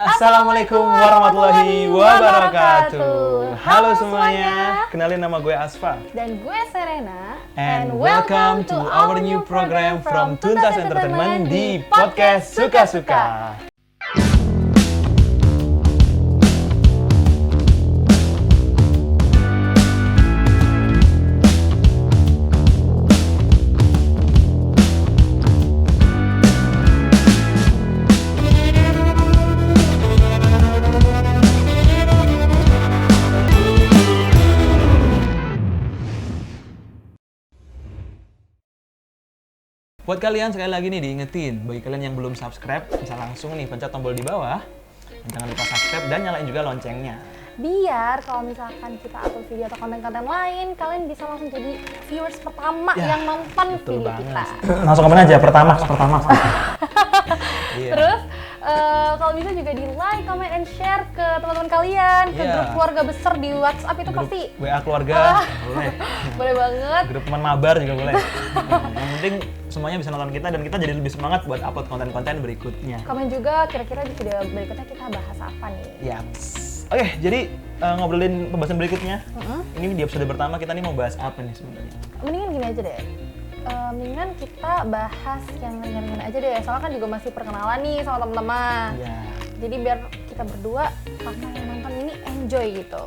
Assalamualaikum warahmatullahi wabarakatuh. Halo semuanya, kenalin nama gue Asfa. Dan gue Serena. And welcome to our new program from Tuntas Entertainment di Podcast Suka-Suka. Buat kalian sekali lagi nih diingetin, bagi kalian yang belum subscribe, bisa langsung nih pencet tombol di bawah. Dan jangan lupa subscribe dan nyalain juga loncengnya. Biar kalau misalkan kita upload video atau konten-konten lain, kalian bisa langsung jadi viewers pertama yang nonton video kita. Langsung komen aja, pertama. Iya. Terus kalau bisa juga di like, comment, and share ke teman-teman kalian, ke grup keluarga besar di WhatsApp itu grup pasti. WA keluarga, boleh. Boleh banget. Grup teman mabar juga boleh. Yang penting semuanya bisa nonton kita dan kita jadi lebih semangat buat upload konten-konten berikutnya. Komen juga kira-kira di video berikutnya kita bahas apa nih. Yaps. Oke, jadi ngobrolin pembahasan berikutnya. Ini di episode pertama kita nih mau bahas apa nih sebenarnya? Mendingan gini aja deh. Mendingan kita bahas yang ringan-ringan aja deh. Soalnya kan juga masih perkenalan nih sama teman-teman. Iya. Jadi biar kita berdua sama yang nonton ini enjoy gitu.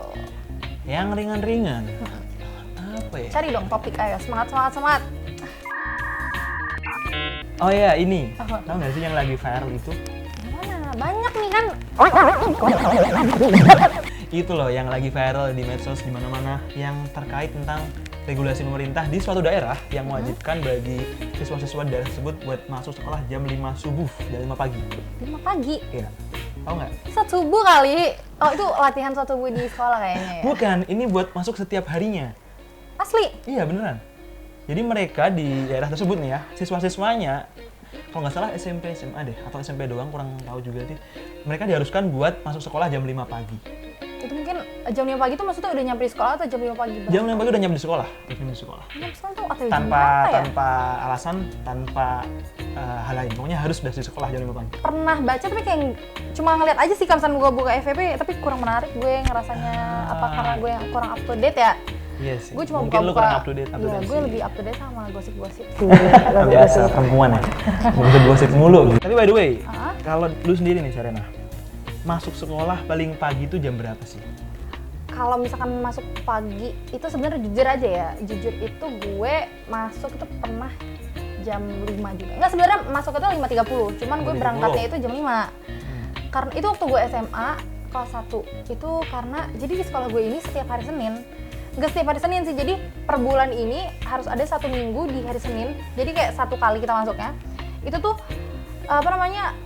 Yang ringan-ringan. Apa ya? Cari dong topik, ayo semangat. Oh ya, ini. Tahu nggak sih yang lagi viral itu? Gimana? Banyak nih kan. Itu loh yang lagi viral di medsos di mana-mana yang terkait tentang regulasi pemerintah di suatu daerah yang mewajibkan bagi siswa-siswa daerah tersebut buat masuk sekolah jam 5 subuh dan 5 pagi. 5 pagi? Iya. Tahu nggak? Saat subuh kali. Oh, itu latihan saat subuh di sekolah kayaknya ya? Bukan, ini buat masuk setiap harinya. Asli? Iya, beneran. Jadi mereka di daerah tersebut nih ya, siswa-siswanya, kalau nggak salah SMP, SMA deh, atau SMP doang, kurang tahu juga sih. Mereka diharuskan buat masuk sekolah jam 5 pagi. Itu mungkin jam 5 pagi itu maksudnya udah nyampe di sekolah atau jam 5 pagi? Jam 5 pagi udah nyampe di sekolah. Nyampe sekolah tuh atau Tanpa alasan, tanpa hal lain. Pokoknya harus udah di sekolah jam 5 pagi. Pernah baca tapi kayak cuma ngeliat aja sih kalau misalnya gue buka FYP, tapi kurang menarik gue ngerasanya. Apa karena gue yang kurang up to date ya? Iya sih. Gue cuma mungkin buka-buka. lu kurang up to date. Iya, gue lebih up to date sama gosip-gosip. Biasa perempuan ya. Gosip mulu gitu. Tapi by the way, kalau lu sendiri nih Serena, masuk sekolah paling pagi itu jam berapa sih? Kalau misalkan masuk pagi itu sebenarnya jujur aja ya. Jujur itu gue masuk itu pernah jam 5 juga. Enggak, sebenarnya masuk itu 5.30. Cuman gue berangkatnya itu jam 5. Karena itu waktu gue SMA kelas 1. Itu karena jadi di sekolah gue ini setiap hari Senin. Enggak setiap hari Senin sih. Jadi per bulan ini harus ada 1 minggu di hari Senin. Jadi kayak 1 kali kita masuknya. Itu tuh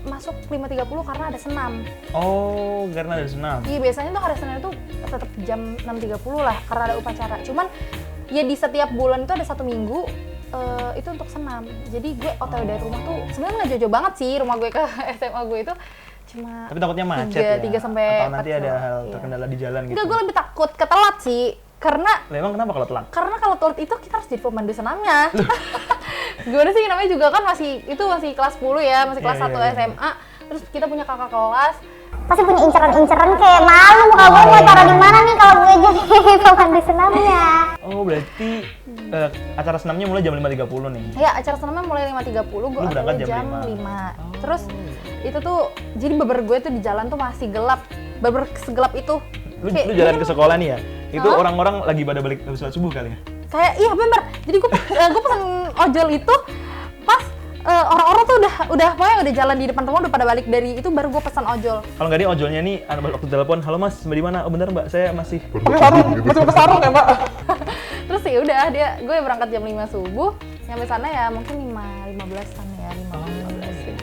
masuk 5.30 karena ada senam. Oh, karena ada senam. Iya, biasanya tuh hari Senin itu tetap jam 6.30 lah karena ada upacara. Cuman ya di setiap bulan itu ada 1 minggu itu untuk senam. Jadi gue OTW dari rumah tuh sebenarnya nggak jauh-jauh banget sih rumah gue ke SMA gue itu. Cuma tapi takutnya macet ya? 3 sampai 4 atau nanti ada hal terkendala di jalan gitu? Enggak, gue lebih takut ketelat sih. Karena emang kenapa kalau telat? Karena kalau telat itu kita harus jadi pemandu senamnya. Gimana sih, namanya juga kan masih kelas 10 ya, masih kelas 1 SMA. Terus kita punya kakak kelas. Pasti punya inceran-inceran kayak malu muka gue mau taruh di mana nih kalau gue jadi pemandu senamnya. Oh, berarti acara senamnya mulai jam 5.30 nih? Iya, acara senamnya mulai 5.30, gue berangkat jam 5. Terus itu tuh, jadi beber gue tuh di jalan tuh masih gelap. Beber segelap itu. Lu jalan ke sekolah nih ya? Itu orang-orang lagi pada balik habis sholat subuh kali ya? Kayak, iya bener. Jadi gue pesen ojol itu pas orang-orang tuh udah jalan di depan rumah, udah pada balik dari itu, baru gue pesan ojol. Kalau nggak dia ojolnya nih, waktu telepon, halo mas, mbak di mana? Oh bentar mbak, saya masih pakai sarung ya mbak. Terus ya udah, gue berangkat jam 5 subuh, nyampe sana ya mungkin 5.15-an ya, 5.15 ya.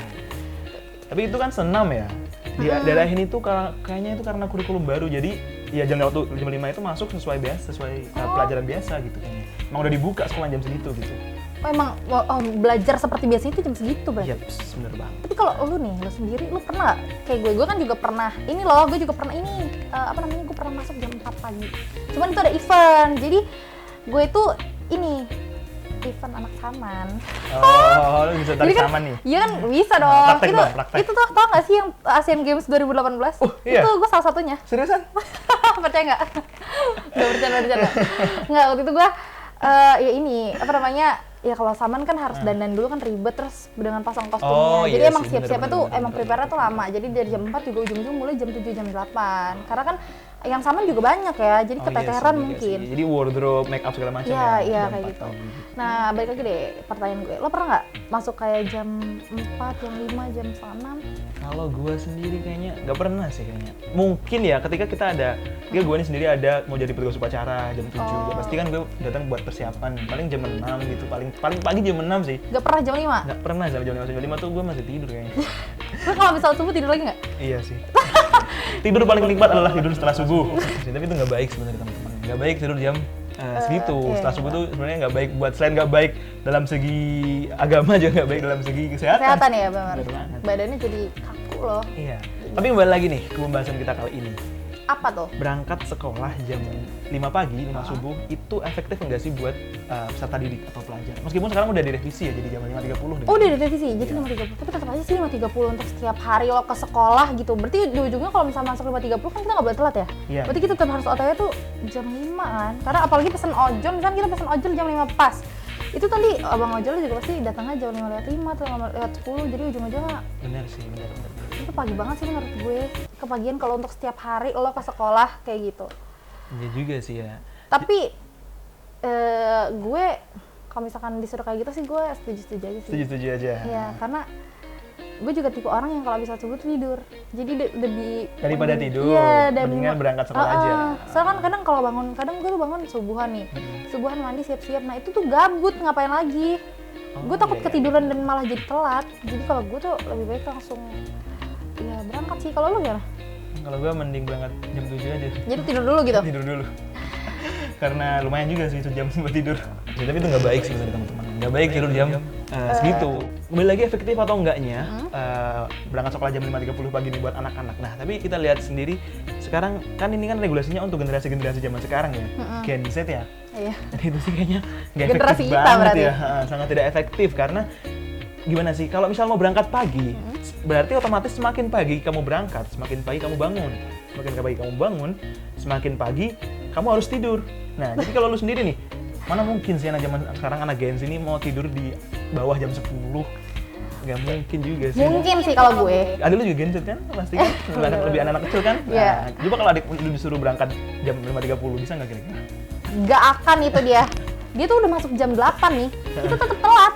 Tapi itu kan senam ya? Di daerah ini tuh kayaknya itu karena kurikulum baru, jadi ya jam 5 itu masuk sesuai pelajaran biasa gitu kayaknya. Emang udah dibuka sekolah jam segitu gitu. Oh emang belajar seperti biasa itu jam segitu berarti? Iya, bener banget. Tapi kalau lu nih, lu sendiri, lu pernah gak? Kayak gue kan juga pernah, gue juga pernah gue pernah masuk jam 4 pagi. Cuman itu ada event, jadi gue itu event anak saman. Oh, lu bisa tarik Jadi kan, sama nih. iya kan bisa dong. Praktek itu dong, praktek. itu tuh tau gak sih yang Asian Games 2018? Iya. Itu gue salah satunya. Seriusan? Percaya nggak? Nggak bercanda. Nggak, waktu itu gue ya ini apa namanya, ya kalau saman kan harus dandan dulu kan ribet, terus dengan pasang kostumnya. Oh, Jadi iya emang sih, siap-siapnya bener, tuh bener, emang bener, prepare-nya tuh lama. Jadi dari jam 4 juga ujung-ujung mulai jam 7 jam 8. Karena kan yang saman juga banyak ya, jadi Oh, iya keteteran sih, iya mungkin. sih. Jadi wardrobe, make up segala macam Iya, ya. iya jam kayak 4 gitu. pagi. Nah, balik lagi deh pertanyaan gue. Lo pernah nggak masuk kayak jam 4, jam 5, jam setengah 6? Kalau gue sendiri kayaknya nggak pernah sih kayaknya. Mungkin ya ketika kita ada, gue nih sendiri ada mau jadi petugas upacara jam 7. Oh. Ya pasti kan gue datang buat persiapan. Paling jam 6 gitu, paling pagi jam 6 sih. Nggak pernah jam 5? Nggak pernah sampai jam 5, jam 5 tuh gue masih tidur kayaknya. Lo kalau misal subuh tidur lagi nggak? Iya sih. Tidur paling nikmat adalah tidur setelah subuh. Tapi itu nggak baik sebenarnya teman-teman. Nggak baik tidur jam segitu. iya, Setelah iya. subuh tuh sebenarnya nggak baik buat, selain nggak baik dalam segi agama juga nggak baik dalam segi kesehatan. Kesehatan ya, benar. Bener banget. Badannya jadi kaku loh. Iya. Tapi kembali lagi nih ke pembahasan kita kali ini. Apa tuh? Berangkat sekolah jam 5 pagi, 5 subuh, itu efektif enggak sih buat peserta didik atau pelajar? Meskipun sekarang udah direvisi ya, jadi jam 5.30. Oh, udah direvisi, jadi 5.30. Tapi tetap aja sih 5.30 untuk setiap hari lo ke sekolah gitu. Berarti di ujungnya kalau misalnya masuk 5.30 kan kita nggak boleh telat ya? Iya. Berarti kita tetap harus OTW tuh jam 5 kan? Karena apalagi pesen ojol, misalnya kita pesen ojol jam 5 pas. Itu tadi abang ojol juga pasti datangnya jam 5:05 atau 5:10, jadi ujung-ujungnya Bener sih, bener. itu pagi banget sih menurut gue. Kepagian kalau untuk setiap hari lo ke sekolah kayak gitu. Iya juga sih ya. Tapi gue kalau misalkan disuruh kayak gitu sih gue setuju-setuju aja sih. Setuju-setuju aja. Iya, karena gue juga tipe orang yang kalau bisa subuh tuh tidur. Jadi lebih Daripada tidur, iya, dan mendingan berangkat sekolah aja. Soalnya kan kadang kalau bangun, kadang gue tuh bangun subuhan nih. Subuhan mandi siap-siap. Nah, itu tuh gabut ngapain lagi? Gue takut iya, ketiduran dan malah jadi telat. Jadi kalau gue tuh lebih baik langsung ya berangkat sih. Kalau lu gimana? Kalau gue mending berangkat jam 7 aja. Jadi tidur dulu gitu. Tidur dulu. Karena lumayan juga sih 1 jam buat tidur. Ya, tapi itu nggak baik sih teman-teman. Nggak baik tidur jam segitu. Kembali lagi efektif atau enggaknya berangkat sekolah jam 5.30 pagi ini buat anak-anak. Nah, tapi kita lihat sendiri sekarang kan ini kan regulasinya untuk generasi-generasi zaman sekarang ya. Gen Z ya. Iya. Jadi itu sih kayaknya nggak Generasi efektif kita banget berarti. ya. Sangat tidak efektif karena gimana sih? Kalau misal mau berangkat pagi, berarti otomatis semakin pagi kamu berangkat, semakin pagi kamu bangun. Semakin pagi kamu bangun, semakin pagi kamu harus tidur. Nah, jadi kalau lu sendiri nih, mana mungkin sih anak zaman sekarang, anak Gen Z ini mau tidur di bawah jam 10? Nggak mungkin juga sih. Mungkin sih kalau gue. Adik lu juga Gen Z kan? Pasti kan? Lebih anak-anak kecil kan? Iya. Nah, coba kalau adik lu disuruh berangkat jam 5.30, bisa nggak kira-kira? Gak akan itu dia. Dia tuh udah masuk jam 8 nih. Itu tetap telat.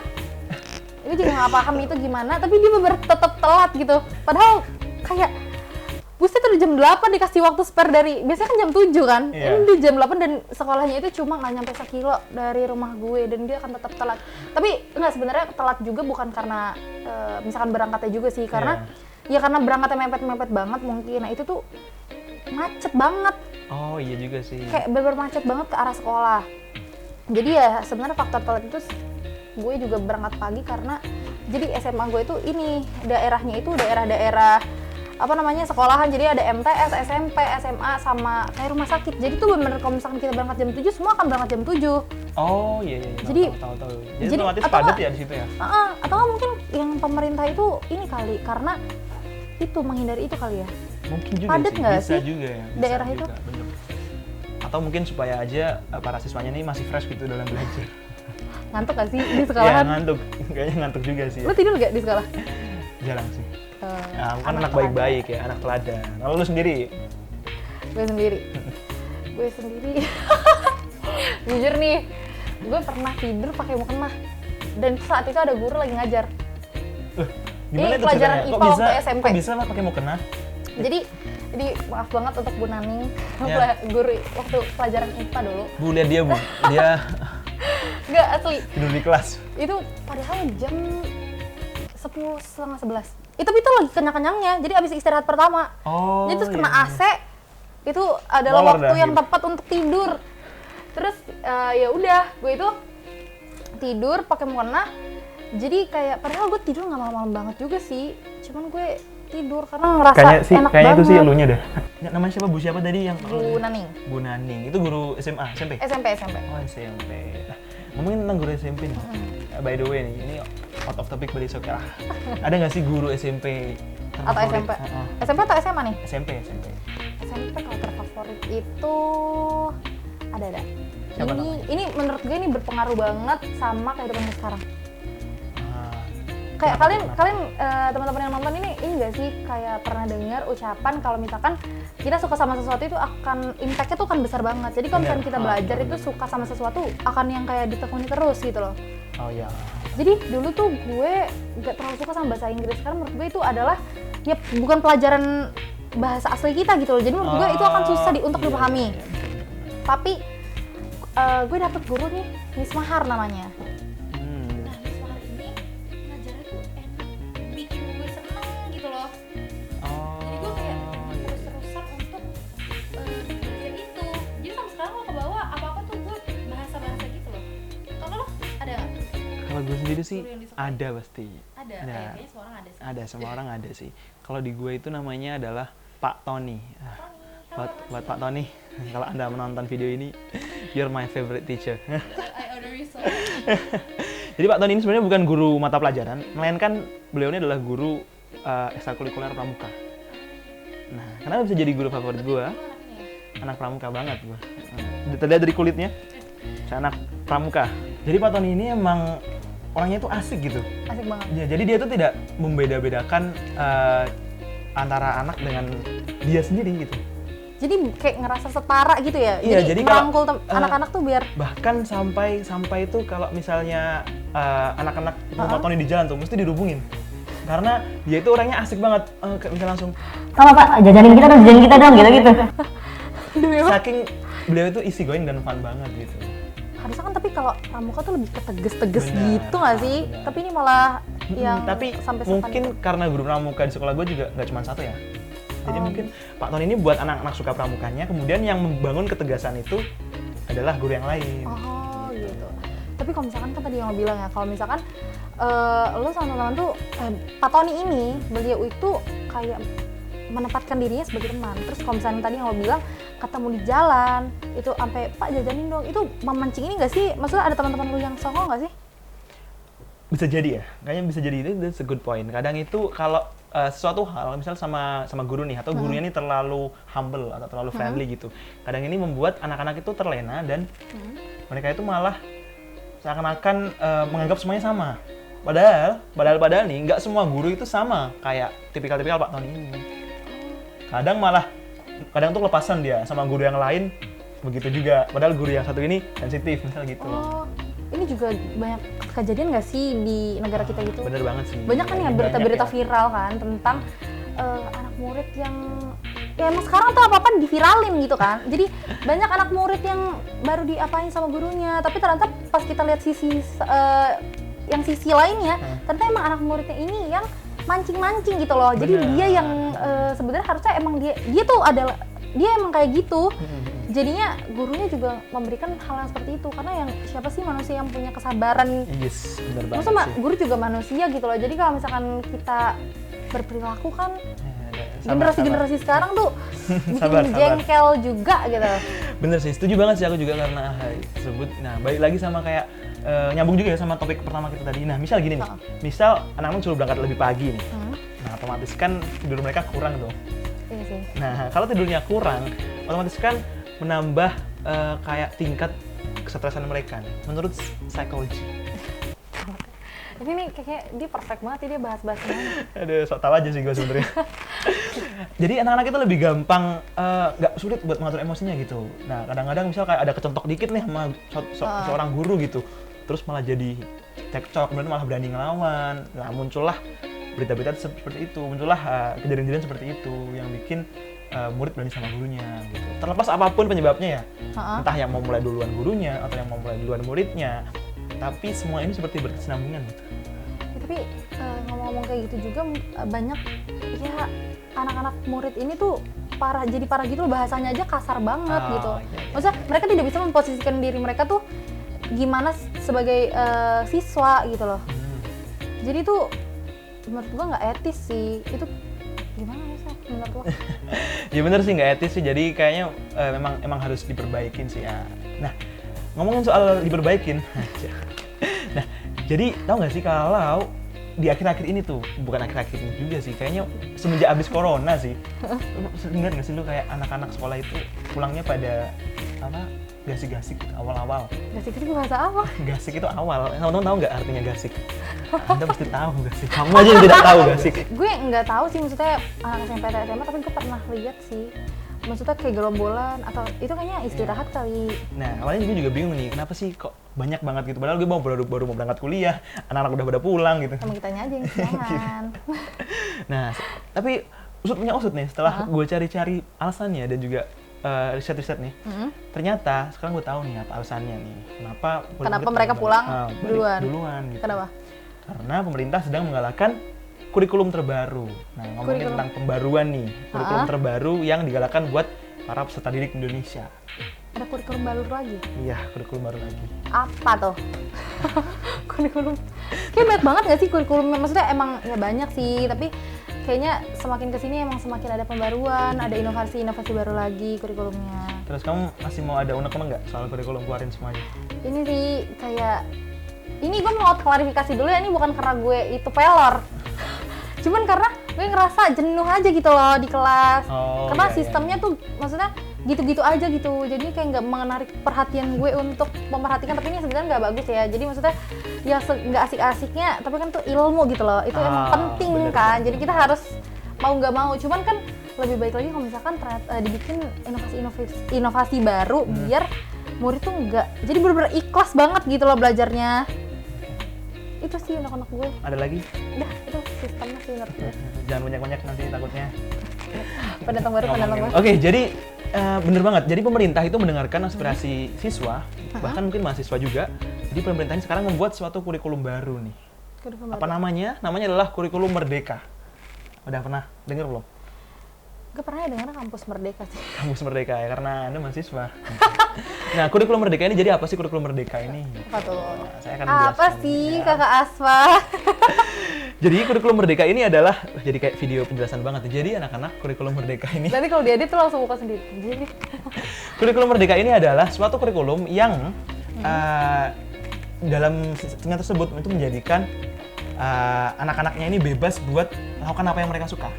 Gue juga gak paham itu gimana, tapi dia bener tetap telat gitu. Padahal kayak buset udah jam 8 dikasih waktu spare dari, biasanya kan jam 7 kan? Iya. Ini dia jam 8 dan sekolahnya itu cuma nggak nyampe 1 kilo dari rumah gue dan dia akan tetap telat. Tapi enggak, sebenarnya telat juga bukan karena misalkan berangkatnya juga sih, karena ya karena berangkatnya mepet-mepet banget mungkin. Nah itu tuh macet banget. Oh iya juga sih. Kayak bener macet banget ke arah sekolah. Jadi ya sebenarnya faktor telat itu gue juga berangkat pagi karena jadi SMA gue itu ini daerahnya itu daerah-daerah apa namanya sekolahan, jadi ada MTS, SMP, SMA sama kayak rumah sakit. Jadi tuh bener kalau misalkan kita berangkat jam 7 semua akan berangkat jam 7. Oh iya iya. Jadi- tahu. jadi otomatis atau padat nggak- ya di situ ya. Atau nggak mungkin yang pemerintah itu ini kali karena itu menghindari itu kali ya. Mungkin juga Padat sih. nggak Bisa sih juga ya. Bisa daerah juga, itu? bener. Atau mungkin supaya aja para siswanya ini masih fresh gitu dalam belajar. Ngantuk gak sih di Iya sekolahan? ngantuk. Kayaknya ngantuk juga sih. Lu tidur gak di sekolah? Jarang sih. Nah, aku kan anak teladan. baik-baik ya, anak teladan. Kalau lu sendiri? Gue sendiri. Jujur nih, gue pernah tidur pakai mukena. Dan saat itu ada guru lagi ngajar. Gimana Ini itu pelajaran ceritanya? IPA waktu SMP. Kok bisa pakai mukena? Jadi maaf banget untuk Bu Naning, Ya. guru waktu pelajaran IPA dulu. Bu, lihat dia Bu. Dia Enggak, asli. tidur di kelas. Itu padahal jam 10:30, 11. Itu lagi kenyang-kenyangnya, jadi abis istirahat pertama. Oh. Jadi terus kena iya. AC, itu adalah Molor waktu dah, yang gitu. tepat untuk tidur. Terus ya udah, gue itu tidur pakai mukena. Jadi kayak padahal gue tidur nggak malam-malam banget juga sih. Cuman gue tidur karena ngerasa enak Kayaknya banget. itu sih elunya dah. Ya, namanya siapa? Bu siapa tadi yang Bu Naning, Bu Naning. Itu guru SMA, SMP? SMP. Oh, SMP. Nah, Ngomongin tentang guru SMP nih. By the way nih, ini out of topic but it's okay lah. Ada nggak sih guru SMP Atau terfavorit? SMP? SMP atau SMA nih? SMP. SMP kalau terfavorit itu ada. Siapa Ini menurut gue ini berpengaruh banget sama kehidupan gue sekarang. Ah, Kayak kenapa? kalian teman-teman yang nonton ini nggak sih kayak pernah dengar ucapan kalau misalkan kita suka sama sesuatu itu akan impact-nya tuh akan besar banget. Jadi kalau misalkan Bener. kita belajar bener. itu suka sama sesuatu akan yang kayak ditekuni terus gitu loh. Oh ya. Jadi dulu tuh gue gak terlalu suka sama bahasa Inggris karena menurut gue itu adalah ya bukan pelajaran bahasa asli kita gitu loh. Jadi menurut gue itu akan susah untuk dipahami. Iya. Tapi gue dapet guru nih, Miss Mahar namanya. Hmm. Nah, Miss Mahar ini ngajarnya tuh enak, bikin gue seneng gitu loh. Oh. Jadi gue kayak iya. terus-terusan untuk belajar itu. Jadi sampai sekarang lo kebawa apa-apa tuh gue bahasa-bahasa gitu loh. Kalau lo ada nggak? Kalau gue sendiri sih Guru yang disukai? ada pasti. Ada, Ada. kayaknya semua orang ada sih. Ada, semua orang ada sih. Kalau di gue itu namanya adalah Pak Tony. Buat Pak Tony, kalau Anda menonton video ini, you're my favorite teacher. I order you so. Jadi Pak Tony ini sebenarnya bukan guru mata pelajaran, melainkan beliau ini adalah guru ekstrakurikuler pramuka. Nah, kenapa bisa jadi guru favorit gue? Anak pramuka banget gue. Terlihat dari kulitnya, saya anak pramuka. Jadi Pak Tony ini emang orangnya tuh asik gitu. Asik banget. Ya, jadi dia tuh tidak membeda-bedakan antara anak dengan dia sendiri gitu. Jadi kayak ngerasa setara gitu ya. Iya, jadi merangkul kalau, anak-anak tuh biar Bahkan sampai itu kalau misalnya anak-anak mau Pak Tony di jalan tuh mesti dihubungin. Karena dia itu orangnya asik banget. Kayak misalnya langsung Tolong Pak, jajanin kita dong gitu-gitu. saking beliau itu easy going dan fun banget gitu. harusnya kan tapi kalau pramuka tuh lebih keteges-teges Benar, gitu nggak sih? benar. Tapi ini malah yang Tapi sampai mungkin karena guru pramuka di sekolah gue juga nggak cuma satu ya. Jadi mungkin Pak Tony ini buat anak-anak suka pramukanya, kemudian yang membangun ketegasan itu adalah guru yang lain. Oh gitu. Tapi kalau misalkan kan tadi yang lo bilang ya, kalau misalkan lo sama teman-teman tuh Pak Tony ini beliau itu kayak menempatkan dirinya sebagai teman. Terus kalau misalnya tadi yang lo bilang ketemu di jalan itu sampai Pak jajanin dong, itu memancing ini nggak sih? Maksudnya ada teman-teman lo yang songong nggak sih? Bisa jadi ya, kayaknya bisa jadi, that's a good point. Kadang itu kalau sesuatu hal, misal sama guru nih, atau gurunya ini terlalu humble atau terlalu friendly gitu. Kadang ini membuat anak-anak itu terlena dan mereka itu malah seakan-akan menganggap semuanya sama. Padahal nih, nggak semua guru itu sama kayak tipikal-tipikal Pak Tony ini. Kadang tuh lepasan dia sama guru yang lain, begitu juga. Padahal guru yang satu ini sensitif, misal gitu. Oh, ini juga banyak kejadian nggak sih di negara kita gitu? Bener banget sih. Banyak kan ya berita-berita viral kan tentang anak murid yang ya emang sekarang tuh apa-apa diviralin gitu kan. Jadi banyak anak murid yang baru diapain sama gurunya, tapi ternyata pas kita lihat sisi lainnya, ternyata emang anak muridnya ini yang mancing-mancing gitu loh. Jadi Bener. dia yang sebenarnya harusnya emang dia tuh adalah dia emang kayak gitu. Jadinya gurunya juga memberikan hal yang seperti itu karena yang siapa sih manusia yang punya kesabaran. Yes, bener banget Maksudnya sih. guru juga manusia gitu loh. Jadi kalau misalkan kita berperilaku kan Sabar. generasi sekarang tuh bikin Sabar. jengkel juga gitu. Bener sih, setuju banget sih aku juga karena hal tersebut. Nah, balik lagi sama kayak nyambung juga ya sama topik pertama kita tadi. Nah, misal gini nih, misal anak-anak suruh berangkat lebih pagi nih. Nah, otomatis kan tidur mereka kurang dong. Iya sih. Nah, kalau tidurnya kurang, otomatis kan menambah kayak tingkat kesetresan mereka nih, menurut psikologi. Ini nih kayaknya dia perfect banget ya, dia bahas-bahas semuanya. Aduh, sok tahu aja sih gue sebenarnya. Jadi anak-anak itu lebih gampang, nggak sulit buat mengatur emosinya gitu. Nah, kadang-kadang misal kayak ada kecontok dikit nih sama seorang guru gitu, terus malah jadi cekcok, kemudian malah berani ngelawan. Nah, muncullah berita-berita seperti itu, muncullah kejadian-kejadian seperti itu yang bikin murid berani sama gurunya gitu. Terlepas apapun penyebabnya ya, entah yang mau mulai duluan gurunya atau yang mau mulai duluan muridnya, tapi semua ini seperti berkesinambungan gitu. Ya, tapi ngomong-ngomong kayak gitu juga banyak ya anak-anak murid ini tuh jadi parah gitu loh, bahasanya aja kasar banget gitu. Iya. Maksudnya mereka tidak bisa memposisikan diri mereka tuh gimana sebagai siswa gitu loh. Jadi tuh menurut gua nggak etis sih. Itu gimana ya Sal, menurut lo? Ya bener sih, nggak etis sih, jadi kayaknya emang harus diperbaikin sih ya. Nah, ngomongin soal diperbaikin. Nah, jadi tahu nggak sih kalau di akhir-akhir ini tuh, bukan akhir-akhir ini juga sih, kayaknya semenjak abis corona sih. Ingat nggak sih lu kayak anak-anak sekolah itu pulangnya pada apa? Gasik-gasik awal-awal. Gasik itu bahasa apa? Gasik itu awal. Teman-teman tahu nggak artinya gasik? Anda pasti tahu gasik. Kamu aja yang tidak tahu gasik. Gue nggak tahu sih, maksudnya anak SMP atau SMA, tapi gue pernah lihat sih. Maksudnya kayak gerombolan atau itu kayaknya istirahat kali. Nah, awalnya gue juga bingung nih, kenapa sih kok banyak banget gitu. Padahal gue baru mau berangkat kuliah, anak-anak udah pada pulang gitu. Sama kitanya aja yang kesiangan. Nah, tapi usut punya usut nih, setelah gue cari-cari alasannya dan juga riset-riset nih, ternyata sekarang gue tahu nih apa alasannya nih. Kenapa mereka pulang duluan gitu. Kenapa? Karena pemerintah sedang menggalakkan kurikulum terbaru. Nah, ngomongin tentang pembaruan nih, kurikulum terbaru yang digalakkan buat para peserta didik Indonesia. Ada kurikulum baru lagi? Iya, kurikulum baru lagi. Apa tuh? Kurikulum? Kayak banyak banget nggak sih kurikulumnya? Maksudnya emang ya banyak sih, tapi kayaknya semakin kesini emang semakin ada pembaruan, ada inovasi-inovasi baru lagi kurikulumnya. Terus kamu masih mau ada unek-unek nggak soal kurikulum keluarin semuanya? Ini sih kayak, ini gue mau klarifikasi dulu ya, ini bukan karena gue itu pelor. Cuman karena gue ngerasa jenuh aja gitu loh di kelas. Karena sistemnya tuh maksudnya gitu-gitu aja gitu. Jadi kayak nggak menarik perhatian gue untuk memperhatikan, tapi ini sebenarnya nggak bagus ya. Jadi maksudnya ya nggak asik-asiknya, tapi kan tuh ilmu gitu loh. Itu emang penting bener, kan. Jadi kita harus mau nggak mau. Cuman kan lebih baik lagi kalau misalkan dibikin inovasi baru biar murid tuh nggak, jadi bener-bener ikhlas banget gitu loh belajarnya. Itu sih anak-anak gue. Ada lagi? Udah, itu sistemnya sih menurut gue. Jangan banyak-banyak nanti takutnya. Pendatang baru. Oke, jadi bener banget. Jadi pemerintah itu mendengarkan aspirasi siswa, bahkan mungkin mahasiswa juga. Jadi pemerintah ini sekarang membuat suatu kurikulum baru nih. Apa namanya? Namanya adalah kurikulum Merdeka. Udah pernah dengar belum? Gue pernah dengar kampus Merdeka sih. Kampus Merdeka ya, karena Anda mahasiswa. Nah, kurikulum Merdeka ini jadi apa sih kurikulum Merdeka ini? Apa tuh? Nah, saya akan apa sih, Kakak Asfa? Jadi kurikulum Merdeka ini adalah, jadi kayak video penjelasan banget. Jadi anak-anak kurikulum Merdeka ini. Nanti kalau diedit tuh langsung buka sendiri. Kurikulum Merdeka ini adalah suatu kurikulum yang dalam sistemnya tersebut itu menjadikan anak-anaknya ini bebas buat melakukan apa yang mereka suka.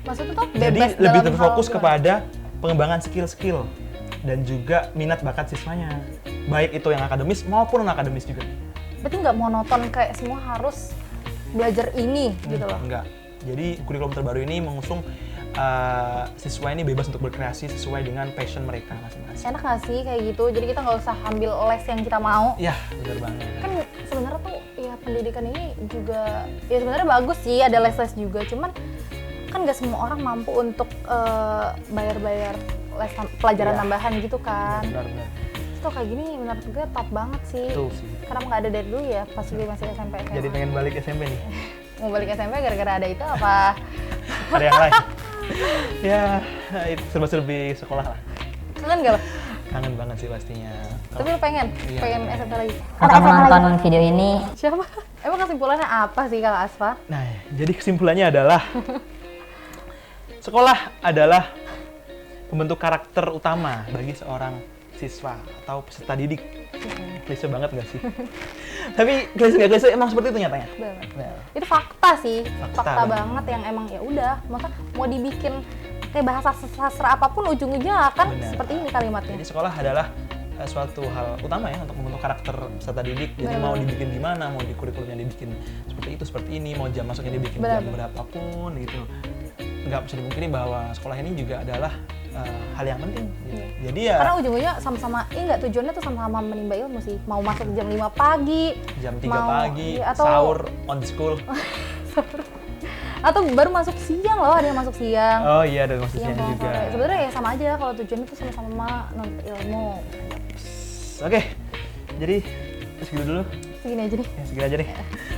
Maksudnya tuh bebas. Jadi lebih terfokus kepada pengembangan skill-skill dan juga minat bakat siswanya, baik itu yang akademis maupun non akademis juga. Berarti nggak monoton kayak semua harus belajar ini gitu loh? Enggak. Jadi kurikulum terbaru ini mengusung siswa ini bebas untuk berkreasi sesuai dengan passion mereka masing-masing. Enak nggak sih kayak gitu? Jadi kita nggak usah ambil les yang kita mau. Ya, benar banget. Kan sebenarnya tuh ya pendidikan ini juga ya sebenarnya bagus sih, ada les-les juga. Cuman kan nggak semua orang mampu untuk bayar-bayar les pelajaran tambahan gitu kan. Benar. Itu kayak gini menurut gue top banget sih. Betul sih. Kenapa nggak ada dari dulu ya pas gue masih SMP SMA? Jadi pengen balik SMP nih. Mau balik SMP gara-gara ada itu apa? Ada yang lain. Ya, itu serba-serbi sekolah lah. Kangen gak lo? Kangen banget sih pastinya. Tapi lo pengen? Iya. Pengen SMP lagi? Kalau nonton video ini, Siapa? Emang kesimpulannya apa sih Kak Asfa? Nah, jadi kesimpulannya adalah sekolah adalah pembentuk karakter utama bagi seorang siswa atau peserta didik. Klise banget nggak sih? Tapi klise nggak klise, emang seperti itu nyatanya. Bener. Nah, Itu fakta sih, Fakta fakta banget. banget yang emang ya udah, maka mau dibikin kayak bahasa sastra apapun ujung-ujungnya akan Bener. seperti ini kalimatnya. Jadi sekolah adalah suatu hal utama ya untuk membentuk karakter peserta didik. Jadi Bener. mau dibikin gimana, mau di kurikulumnya dibikin seperti itu, seperti ini, mau jam masuknya dibikin Bener. jam berapapun gitu. Nggak bisa dipungkiri bahwa sekolah ini juga adalah hal yang penting. Gitu. Iya. Jadi ya Karena ujung-ujungnya sama-sama, nggak tujuannya tuh sama-sama menimba ilmu sih. Mau masuk jam 5 pagi, jam 3 mau- pagi, iya, atau- sahur on the school. atau baru masuk siang loh, ada yang masuk siang. Oh iya, ada maksudnya Siang sama juga. sore. Sebenarnya ya sama aja kalau tujuannya tuh sama-sama nuntut ilmu. Oke, jadi segitu dulu. Segini aja nih. Ya, segini aja deh.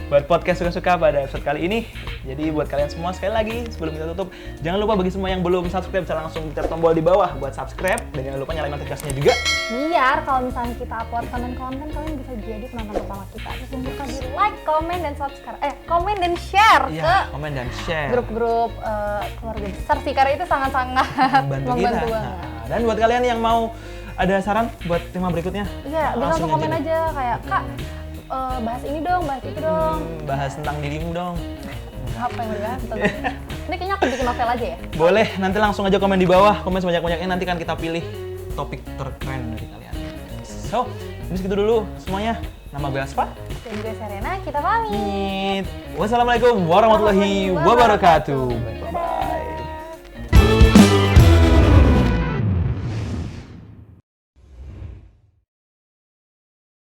Buat podcast suka-suka pada episode kali ini. Jadi buat kalian semua sekali lagi sebelum kita tutup, jangan lupa bagi semua yang belum subscribe bisa langsung pencet tombol di bawah buat subscribe dan jangan lupa nyalain notifikasinya juga. Biar kalau misalnya kita upload konten-konten, kalian bisa jadi penonton pertama kita. Terus jangan lupa di like, komen, dan subscribe. Komen dan share ke Iya, komen dan share. grup-grup keluarga besar sih, karena itu sangat-sangat Membantu membantu kita. banget. Nah, dan buat kalian yang mau ada saran buat tema berikutnya? Iya, bisa langsung komen deh. aja kayak Kak, bahas ini dong, bahas itu dong. Bahas tentang dirimu dong. Apa yang mau dibahas? Ini kayaknya aku bikin novel aja ya. Boleh, nanti langsung aja komen di bawah. Komen sebanyak-banyaknya, nanti kan kita pilih topik terkeren dari kalian. So, ini segitu dulu semuanya. Nama gue Aspa. Dan gue Serena, kita pamit. Wassalamualaikum warahmatullahi wabarakatuh. Bye-bye.